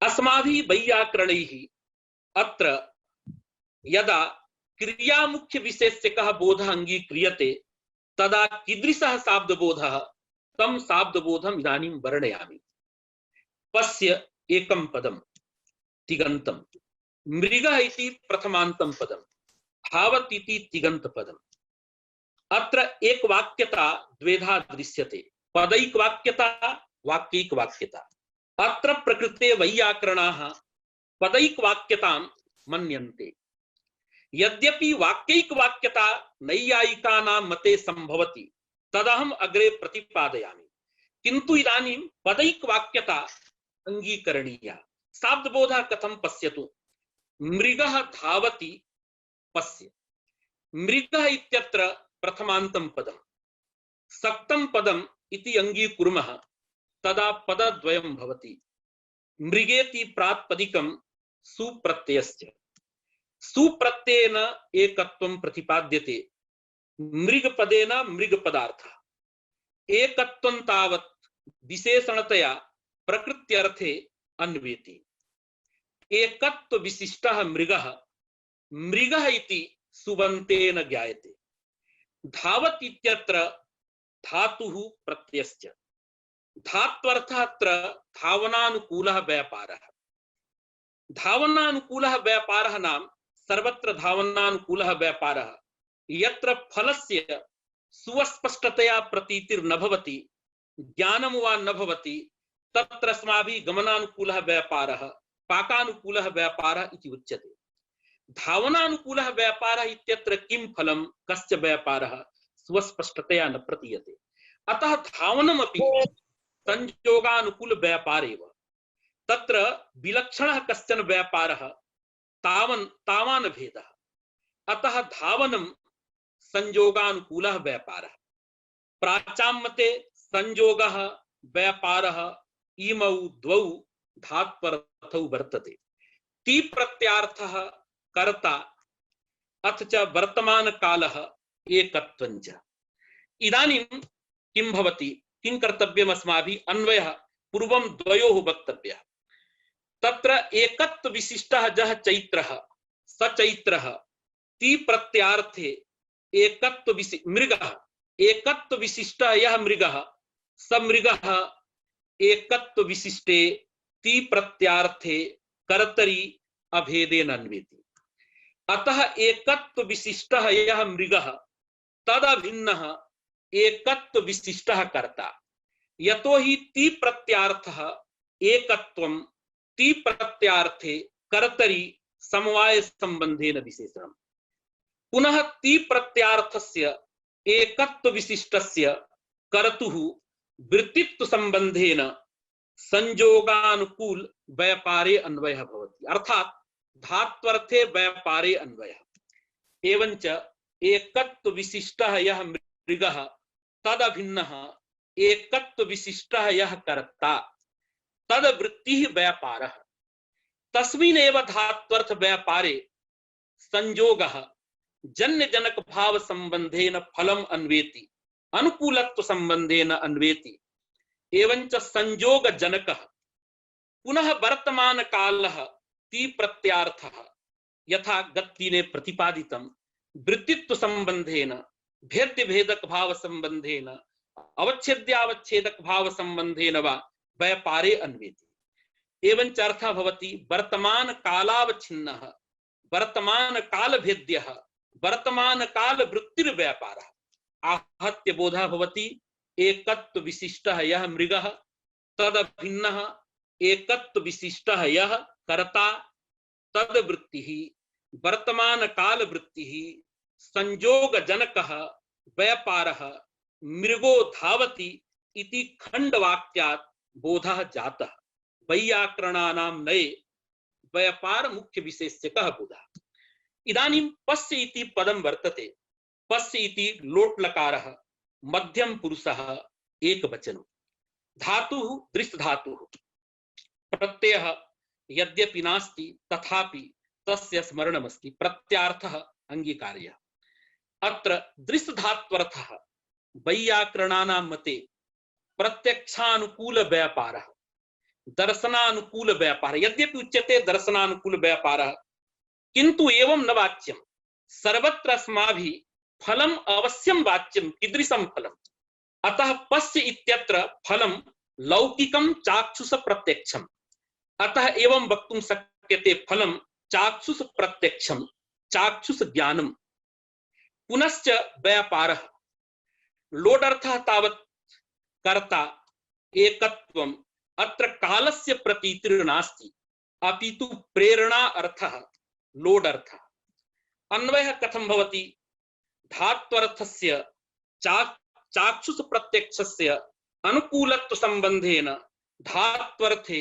अस्माभिः वैयाकरणैः अत्र यदा क्रिया मुख्य विशेष्यकः बोधः अंगीक्रियते, तदा कीदृशः शाब्दबोधः, तं शाब्दबोधम् इदानीं वर्णयामि। पश्य एकं पदं तिङन्तं, मृगः इति प्रथमान्तं पदं, धावति इति तिङन्तपदम्। अत्र एकवाक्यता द्वेधा दृश्यते, पदैकवाक्यता, वाक्यैकवाक्यता। अत्र प्रकृते वैयाकरणाः पदैकवाक्यतां मन्यन्ते। यद्यपि वाक्यैकवाक्यता नैयायिकानां मते संभवति, तदहम् अग्रे प्रतिपादयामि, किन्तु इदानीं पदैकवाक्यता अंगीकरणीया। शाब्दबोधः कथं पश्यतु। मृगः धावति, पश्य। मृगः इत्यत्र प्रथमान्तं पदं, सक्तं पदम् इति अंगीकुर्मः, तदा पदद्वयं भवति। मृगेति प्रातिपदिकं सुप्रत्ययस्य, सुप्रत्ययेन एकत्वं प्रतिपाद्यते, मृगपदेन मृगपदार्थः। एकत्वं तावत् विशेषणतया प्रकृत्यर्थे अन्वेति। एकत्व विशिष्टः मृगः, मृगः इति सुबन्तेन ज्ञायते। धावत् इत्यत्र धातुः प्रत्ययस्य, धात्वर्थः अत्र धावनानुकूलः व्यापारः। धावनानुकूलः व्यापारः नाम सर्वत्र धावनानुकूलः व्यापारः, यत्र फलस्य सुस्पष्टतया प्रतीतिर्न भवति, ज्ञानं वा न भवति, तत्र अस्माभिः गमनानुकूलः व्यापारः, पाकानुकूलः व्यापारः इति उच्यते। धावनानुकूलः व्यापारः इत्यत्र किं फलं कस्य व्यापारः स्वस्पष्टतया न प्रतीयते। अतः धावनमपि संयोगानुकूल व्यापार एव। तत्र विलक्षणः कश्चन व्यापारः तावान् भेदः। अतः धावनं संयोगानुकूलः व्यापारः। प्राचां मते संयोगः व्यापारः इमौ द्वौ धात्वर्थौ वर्तते। ति प्रत्यार्थः कर्ता अथ च वर्तमान कालः एकत्वं च। इदानीं किं भवति, किं कर्तव्यम् अस्माभिः? अन्वयः पूर्वं द्वयोः वक्तव्यः। तत्र एकत्व विशिष्टः यः चैत्रः स चैत्रः, ति प्रत्यार्थे एकत्व मृगः, एकत्व विशिष्टः यः मृगः स मृगः एकत्व विशिष्टे ति प्रत्यार्थे कर्तरि अभेदेन अन्वेति। अतः एकत्व विशिष्टः यः मृगः तदभिन्नः एकत्व विशिष्टः कर्ता। यतो हि ति प्रत्यार्थः एकत्वं ति प्रत्यार्थे कर्तरि समवाय संबंधेन विशेषणम्। पुनः ति प्रत्यार्थस्य एकत्व विशिष्टस्य कर्तुः वृत्तित्व संबंधेन संयोगानुकूल व्यापारे अन्वयः भवति। अर्थात धात्वर्थे व्यापारे अन्वयः। एवञ्च एकत्व विशिष्टः यः मृगः तदभिन्नः एकत्व विशिष्टः यः कर्ता तद वृत्तिः व्यापारः। तस्मिन्नेव धात्वर्थ व्यापारे संयोगः जन्य जनक भाव संबंधेन फलम अन्वेति, अनुकूलत्व संबंधेन अन्वेति। एवञ्च संयोग जनकः पुनः वर्तमान कालः ति प्रत्यार्थः यथा गत्तिने प्रतिपादितं वृत्तित्व संबंधेन भेद्य भेदक भाव संबंधेन अवच्छेद्यावच्छेदक भाव संबंधेन वा व्यापारे अन्वेति। एवञ्च अर्थः भवति वर्तमान कालावच्छिन्नः वर्तमान काल भेद्यः वर्तमान काल वृत्तिर्व्यापारः। आहत्य बोधः भवति एकत्व विशिष्टः यः मृगः तदभिन्नः एकत्व विशिष्टः यः कर्ता तद वृत्तिः वर्तमान काल वृत्तिः संयोग जनकः व्यापारः मृगो धावति इति खंडवाक्यात् बोधः जातः। वैयाकरणानां नये व्यापार मुख्य विशेष्यकः बोधः। इदानीं पश्य इति पदं वर्तते। पश्य इति लोट लकारः मध्यम पुरुषः एकवचनं। धातुः दृश् धातुः। प्रत्ययः यद्यपि नास्ति तथापि तस्य स्मरणमस्ति। प्रत्यार्थः अंगीकार्यः। अत्र दृश् धात्वर्थः वैयाकरणानां मते प्रत्यक्षानुकूल व्यापारः दर्शनानुकूल व्यापारः। यद्यपि उच्यते दर्शनानुकूल व्यापारः किंतु एवं न वाच्यं। सर्वत्र अस्माभिः फलम अवश्यं वाच्यं। कीदृशं फलम्? अतः पश्य इत्यत्र फलं लौकिकं चाक्षुष प्रत्यक्षम्। अतः एवं वक्तुं शक्यते फलं चाक्षुष प्रत्यक्षं चाक्षुष ज्ञानम्। पुनश्च व्यापारः लोडर्थः तावत् कर्ता एकत्वम्। अत्र कालस्य प्रतीतिर्नास्ति अपितु प्रेरणा अर्थः लोडर्थः। अन्वयः कथं भवति? धात्वर्थस्य चाक्षुष प्रत्यक्षस्य अनुकूलत्व संबंधेन धात्वर्थे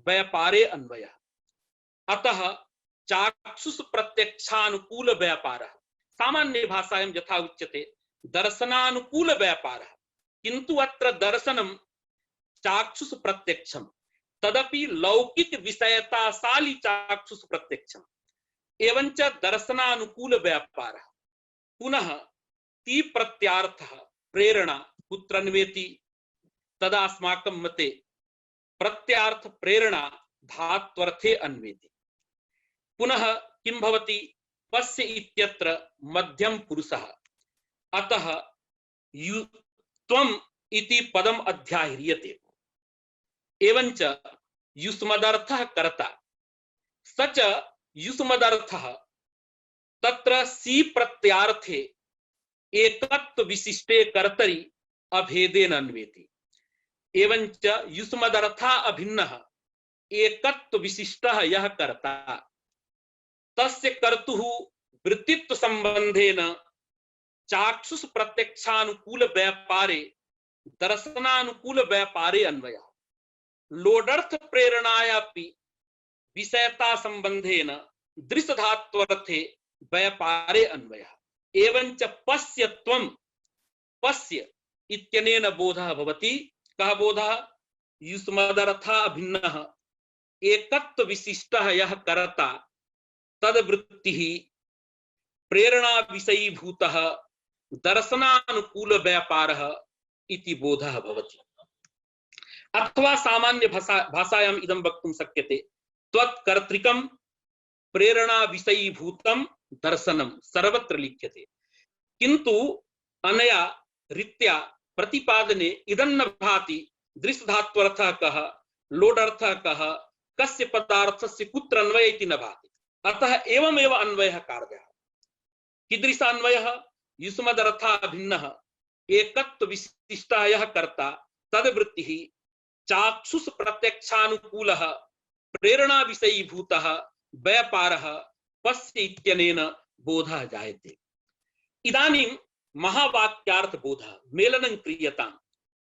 व्यापारे अन्वयः। अतः चाक्षुष प्रत्यक्षानुकूल व्यापारः सामान्य भाषायां यथा उच्यते दर्शनानुकूल व्यापारः, किंतु अत्र दर्शनं चाक्षुष प्रत्यक्षं तदपि लौकिक विषयताशाली चाक्षुष प्रत्यक्षम्। एवञ्च दर्शनानुकूल व्यापारः। पुनः ति प्रत्यार्थः प्रेरणा कुत्र अन्वेति? तदा अस्माकं मते प्रत्यार्थ प्रेरणा धात्वर्थे अन्वेति। पुनः किं भवति? पश्य इत्यत्र मध्यम पुरुषः। अतः त्वम् इति पदम् अध्याह्रियते। एवञ्च युष्मदर्थः कर्ता। स च युष्मदर्थः तत्र सी प्रत्यार्थे एकत्व विशिष्टे कर्तरि अभेदेन अन्वेति। एवञ्च युष्मदर्थः अभिन्नः एकत्व विशिष्टः यः कर्ता तस्य कर्तुः वृत्तित्व संबंधेन चाक्षुष प्रत्यक्षानुकूल व्यापारे दर्शनानुकूल व्यापारे अन्वयः लोडर्थ प्रेरणायापि विषयता संबंधेन दृश्यधात्वर्थे व्यापारे अन्वयः एवंच पश्य त्वं पश्य इत्यनेन बोधः भवति। कः बोधः? युष्मदर्थः भिन्नः एकत्व विशिष्टः यः कर्ता तद्वृत्तिः प्रेरणा विषयीभूतः दर्शनानुकूल व्यापारः इति बोधः भवति। अथवा सामान्य भाषायाम् इदं वक्तुं शक्यते त्वत्कर्तृकं प्रेरणा विषयीभूतं दर्शनं सर्वत्र लिख्यते, किन्तु अनया रीत्या प्रतिपादने इदं न भाति दृश्यधात्वर्थः कः, लोडर्थः कः, कस्य पदार्थस्य कुत्र अन्वयः इति न भाति। अतः एवमेव अन्वयः कार्यः। कीदृश अन्वयः? युष्मदर्थः भिन्नः एकत्व विशिष्टः यः कर्ता तद्वृत्तिः चाक्षुष प्रत्यक्षानुकूलः प्रेरणा विषयीभूतः व्यापारः पश्य इत्यनेन बोधः जायते। इदानीं महावाक्यार्थ बोधः मेलनं क्रियताम्।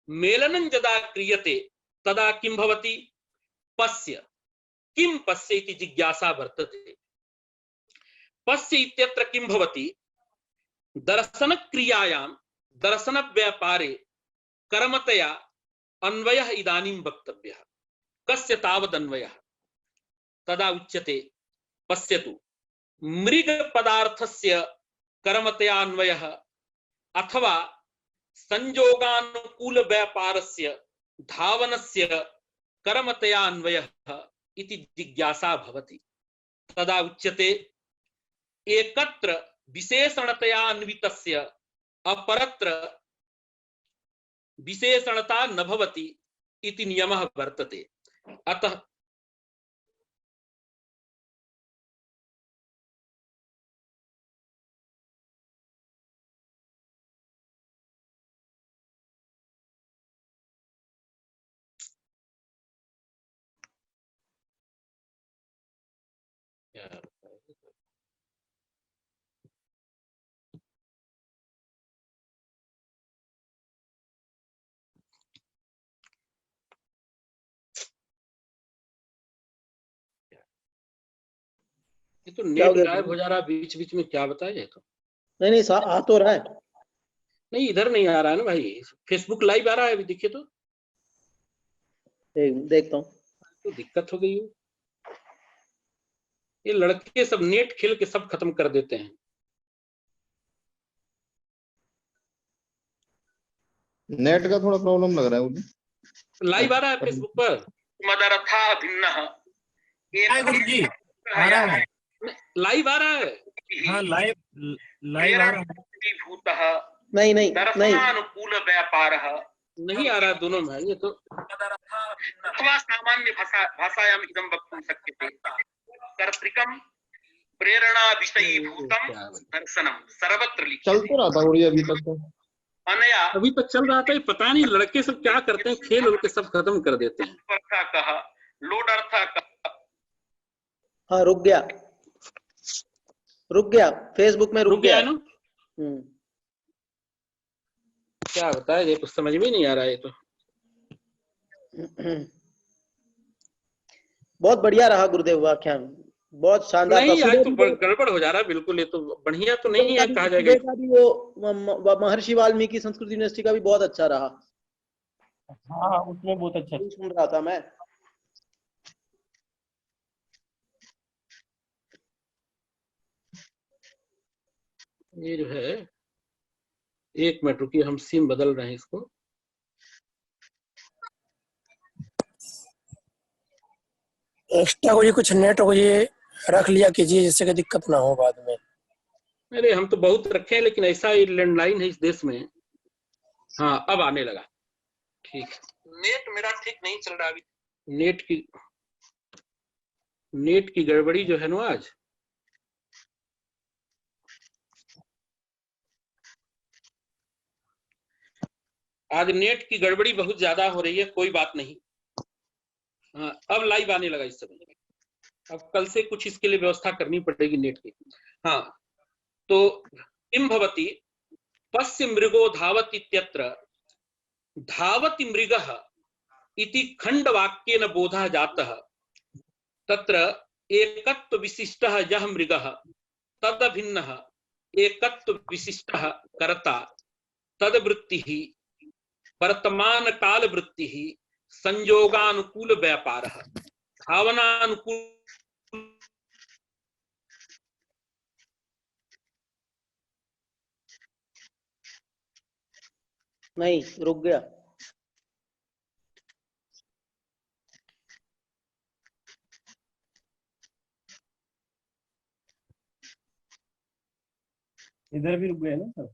मेलनं यदा क्रियते तदा किं भवति? पश्य। किं पश्य इति जिज्ञासा वर्तते। पश्य इत्यत्र किं भवति? दर्शन क्रियायां दर्शन व्यापारे कर्मतया अन्वयः इदानीं वक्तव्यः। कस्य तावद् अन्वयः? तदा उच्यते पश्यतु मृग पदार्थस्य कर्मतया अन्वयः अथवा संयोगानुकूल व्यापारस्य धावनस्य कर्मतया अन्वयः इति जिज्ञासा भवति। तदा उच्यते एकत्र विशेषणतया अन्वितस्य अपरत्र विशेषणता न भवति इति नियमः वर्तते। अतः ये तो नेट गायब हो जा रहा है बीच बीच में, क्या बताया तो। नहीं आ तो रहा है। नहीं इधर नहीं आ रहा है ना भाई, फेसबुक लाइव आ रहा है अभी, देखिए तो। देखता हूँ। तो दिक्कत हो गई हो। ये लड़के सब नेट खेल के सब खत्म कर देते हैं। नेट का थोड़ा प्रॉब्लम लग रहा है मुझे। लाइव आ रहा है फेसबुक पर। मदरथा भिन्नः गुरुजी आ रहा है, लाइव आ रहा है। हाँ लाइव आ रहा है। भूतः नहीं दर्शनानुकूल व्यापारः नहीं आ रहा दोनों में ये तो। अथवा सामान्य भाषायाम् इदं वक्तुं शक्यते कर्तृकं प्रेरणा विषयीभूतं दर्शनं सर्वत्र लिख्यते। चल तो रहा था गुड़िया अभी तक तो। अनया अभी तक चल रहा था, पता नहीं लड़के सब क्या करते हैं, खेल उल के सब खत्म कर देते हैं। अर्थः कः, लोड अर्थः कः। हाँ रुक गया फेसबुक में रुक गया ना। क्या बताया, ये कुछ समझ में नहीं आ रहा है। तो बहुत बढ़िया रहा गुरुदेव व्याख्यान, बहुत शानदार। नहीं आज तो गड़बड़ हो जा रहा है बिल्कुल, ये तो बढ़िया तो नहीं है कहा जाएगा। वो महर्षि वाल्मीकि संस्कृत यूनिवर्सिटी का भी बहुत अच्छा रहा। हाँ उसमें बहुत अच्छा सुन रहा था मैं। ये जो है, एक मिनट रुकिए, हम सिम बदल रहे हैं इसको। एक्स्ट्रा को ये कुछ नेट को ये रख लिया कीजिए जिससे कि दिक्कत ना हो बाद में। अरे हम तो बहुत रखे हैं, लेकिन ऐसा ही लैंडलाइन है इस देश में। हाँ अब आने लगा, ठीक। नेट मेरा ठीक नहीं चल रहा अभी। नेट की गड़बड़ी जो है ना आज नेट की गड़बड़ी बहुत ज्यादा हो रही है। कोई बात नहीं, हाँ अब लाइव आने लगा इस समय। अब कल से कुछ इसके लिए व्यवस्था करनी पड़ेगी नेट की। हाँ, तो किम भवति पश्य मृगो धावति इत्यत्र धावति मृगः इति खंडवाक्येन बोधः जातः, तत्र एकत्व विशिष्टः यः मृगः तदभिन्नः एकत्व विशिष्टः कर्ता तद्वृत्तिः वर्तमान काल वृत्तिः संयोगानुकूल व्यापारः भावनानुकूल। नहीं, रुक गया। इधर भी रुक गए ना सर।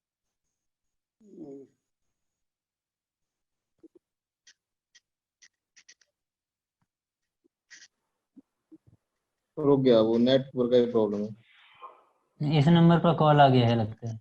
रुक गया, वो नेटवर्क का प्रॉब्लम है। इस नंबर पर कॉल आ गया है लगता है।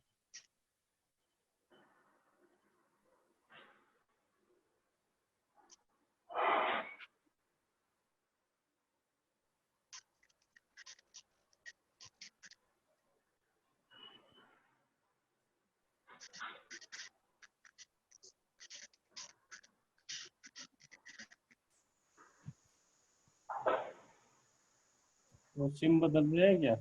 वो सिम बदल रहे हैं क्या?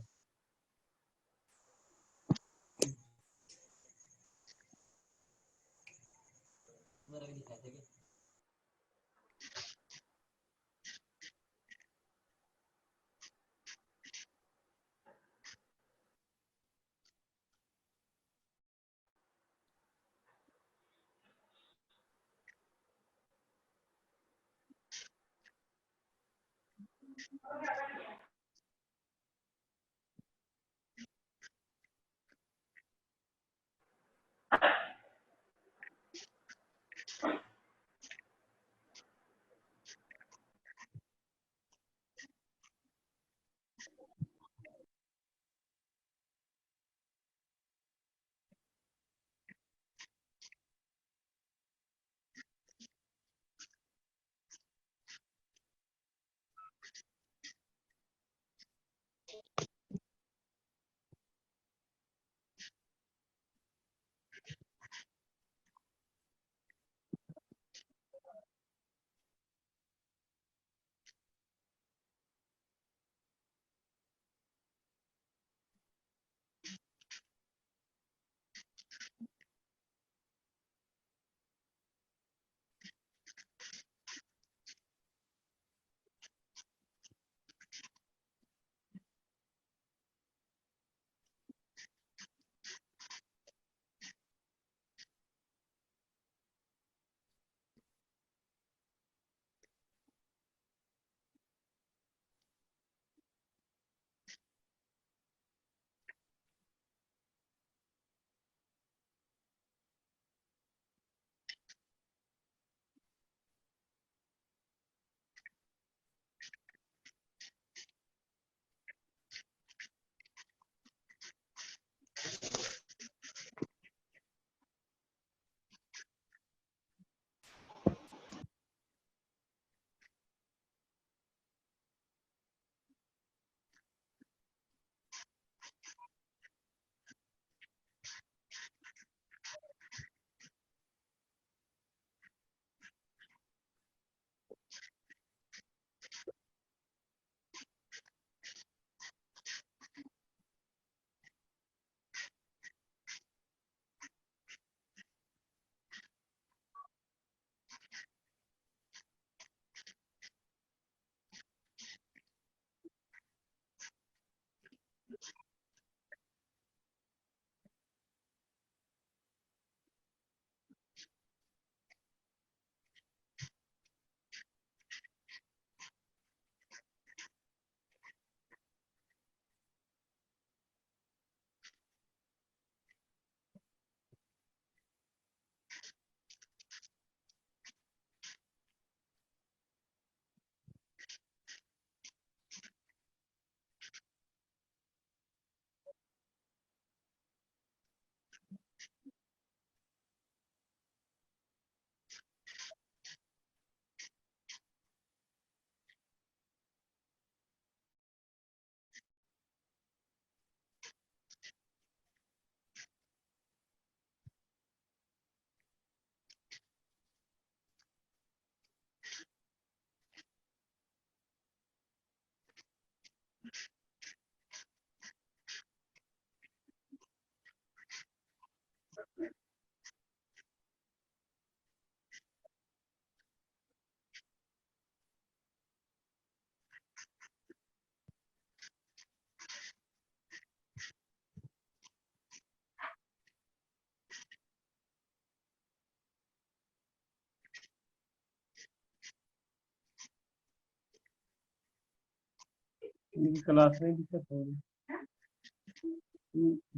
इनकी क्लास में दिक्कत हो रही।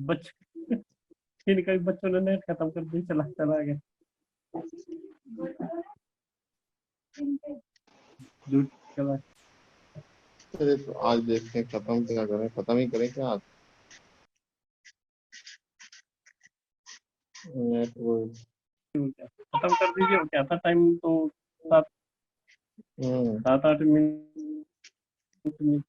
बच्चे इनका बच्चों ने नेट खत्म कर दी, चला चला गया। झूठ क्लास। अरे तो आज देखते हैं खत्म क्या करें, खत्म ही करें क्या आज। नेट वो खत्म कर दीजिए। क्या था टाइम तो 7-8 मिनट में।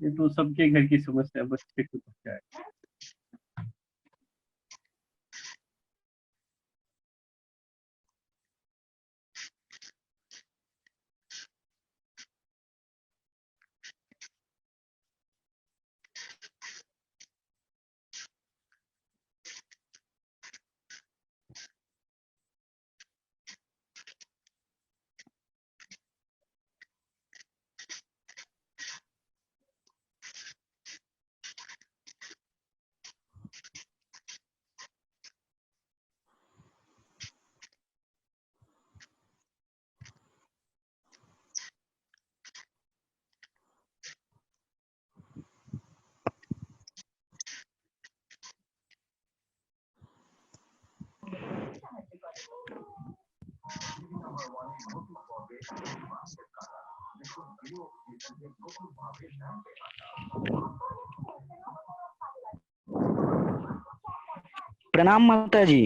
ये तो सबके घर की समस्या है, बच्चे को तो क्या है। प्रणाम माता जी।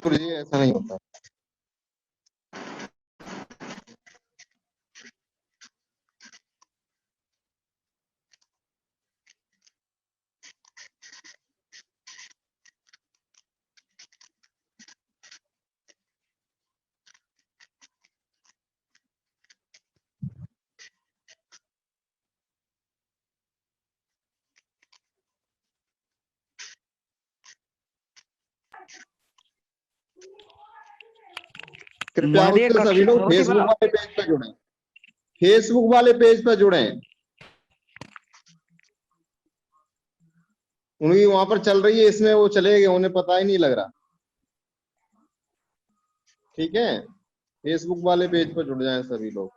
गुरुजी ऐसा नहीं होता। कृपया उससे सभी लोग फेसबुक वाले पेज पे जुड़े, फेसबुक वाले पेज पे जुड़े। उनकी वहां पर चल रही है, इसमें वो चले गए, उन्हें पता ही नहीं लग रहा। ठीक है, फेसबुक वाले पेज पर जुड़ जाएं सभी लोग।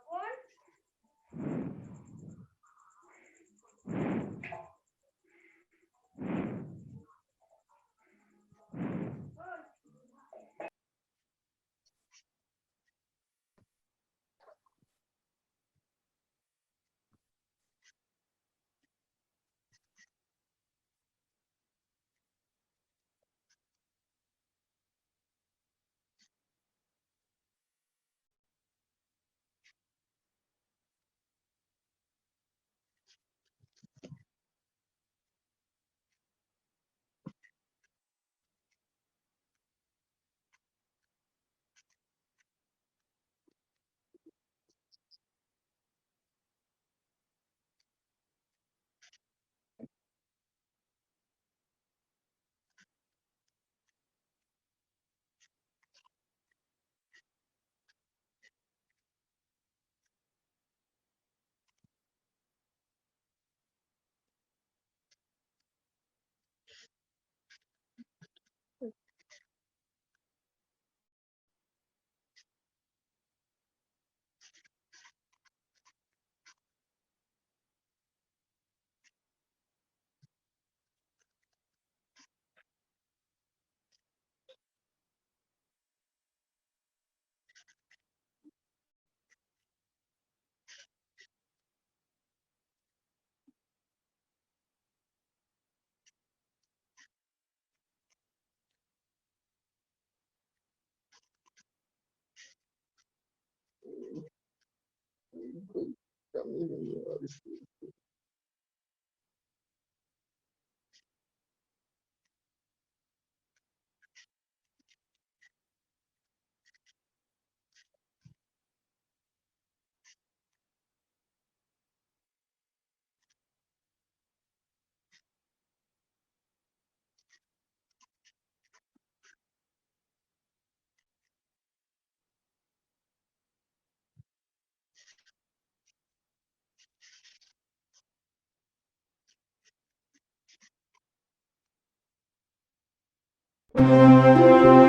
कमी नहीं है और इसकी है।